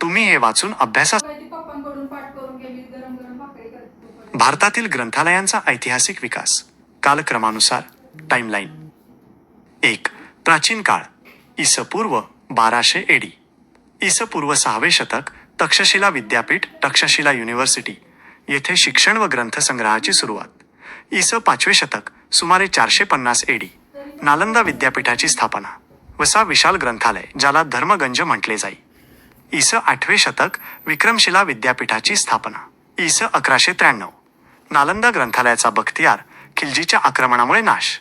तुम्ही हे वाचून अभ्यासास. भारतातील ग्रंथालयांचा ऐतिहासिक विकास. कालक्रमानुसार. टाइमलाईन. 1. प्राचीन काळ. इ. स. पूर्व 1200 AD. इ. स. पूर्व 6वे शतक. तक्षशिला विद्यापीठ, तक्षशिला युनिव्हर्सिटी येथे शिक्षण व ग्रंथसंग्रहाची सुरुवात. इ. स. 5वे शतक. सुमारे 450 AD. नालंदा विद्यापीठाची स्थापना. वसा विशाल ग्रंथालय, ज्याला धर्मगंज म्हटले जाई. इ. स. 8वे शतक. विक्रमशिला विद्यापीठाची स्थापना. इ. स. 1193. नालंदा ग्रंथालयाचा बख्तियार खिल्जीच्या आक्रमणामुळे नाश.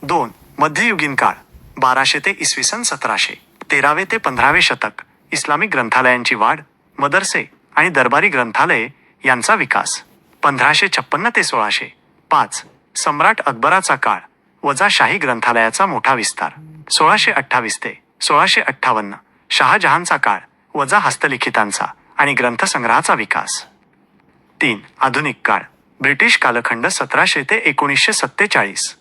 2. मध्ययुगीन काळ. 1200 ते इ. स. 1700. 13वे ते 15वे शतक. इस्लामिक ग्रंथालयांची वाढ. मदरसे आणि दरबारी ग्रंथालये यांचा विकास. 1556 ते 1600. 5. सम्राट अकबराचा काळ वजा शाही ग्रंथालयाचा मोठा विस्तार. 1628 ते 1658. शहाजहानचा काळ वजा हस्तलिखितांचा आणि ग्रंथसंग्रहाचा विकास. 3. आधुनिक काळ. ब्रिटिश कालखंड 1700 ते 1947.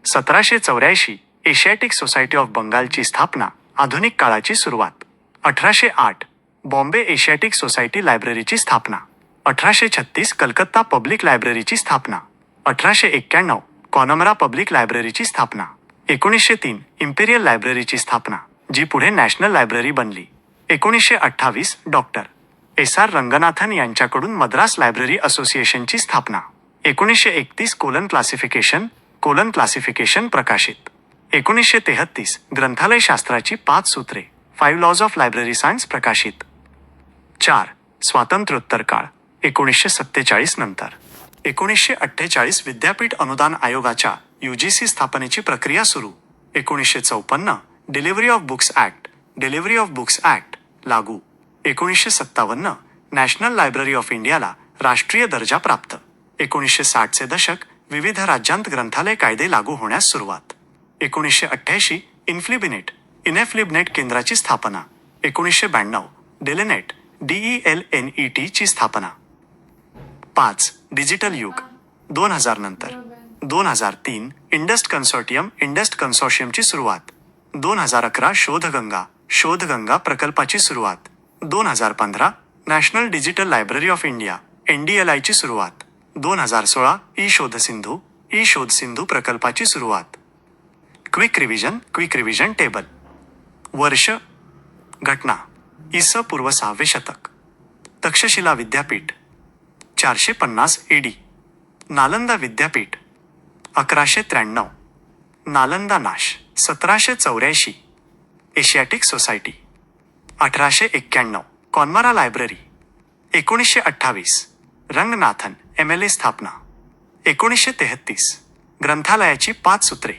1784. एशियाटिक सोसायटी ऑफ बंगालची स्थापना. आधुनिक काळाची सुरुवात. 1808. बॉम्बे एशियाटिक सोसायटी लायब्ररीची स्थापना. 1836. कलकत्ता पब्लिक लायब्ररीची स्थापना. 1891. कॉनमरा पब्लिक लायब्ररीची स्थापना. 1903. इम्पेरियल लायब्ररीची स्थापना, जी पुढे नॅशनल लायब्ररी बनली. 1928. Doctor S.R. रंगनाथन यांच्याकडून मद्रास लायब्ररी असोसिएशनची स्थापना. 1931. कोलन क्लासिफिकेशन प्रकाशित. 1933. ग्रंथालय शास्त्राची 5 सूत्रे 5 लॉज ऑफ लायब्ररी सायन्स प्रकाशित. 4. स्वातंत्र्योत्तर काळ. 1947 नंतर. 1948. विद्यापीठ अनुदान आयोगाच्या UGC स्थापनेची प्रक्रिया सुरू. 1954. डिलिव्हरी ऑफ बुक्स ॲक्ट लागू. 1957. नॅशनल लायब्ररी ऑफ इंडियाला राष्ट्रीय दर्जा प्राप्त. 1960चे दशक. विविध राज्यांत ग्रंथालय कायदे लागू होण्यास सुरुवात. 1988. इनेफ्लिबनेट केंद्राची स्थापना. 1992. DELNET ची स्थापना. 5. डिजिटल युग. 2000 नंतर. 2003. इंडस्ट कन्सोर्शियमची सुरुवात. 2011. शोधगंगा प्रकल्पाची सुरुवात. 2015. National digital library of India NDLI ची सुरुवात. 2016. ई शोध सिंधू प्रकल्पाची सुरुवात. Quick revision table. वर्ष. घटना. इ. स. पूर्व 6वे शतक. तक्षशिला विद्यापीठ 450 AD. नालंदा विद्यापीठ 1193. नालंदा नाश 1784. Asiatic society 1891. Connemara library 1928. Ranganathan MLA स्थापना. 1933. ग्रंथालयाची 5 सूत्रे.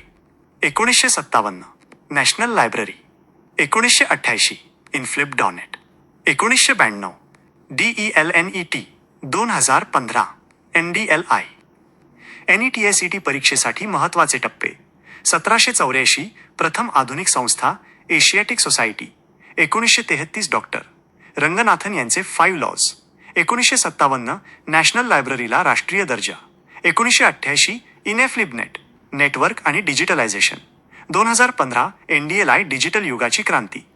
1957. National library. 1988. INFLIBNET. 1992. DELNET. 2015. NDLI. NETSET परीक्षेसाठी महत्त्वाचे टप्पे. 1784. प्रथम आधुनिक संस्था एशियाटिक सोसायटी. 1933. डॉक्टर रंगनाथन यांचे 5 लॉज. 1957. नॅशनल लायब्ररीला राष्ट्रीय दर्जा. 1988. इनेफ्लिबनेट नेटवर्क आणि डिजिटलायझेशन. 2015. NDLI डिजिटल युगाची क्रांती.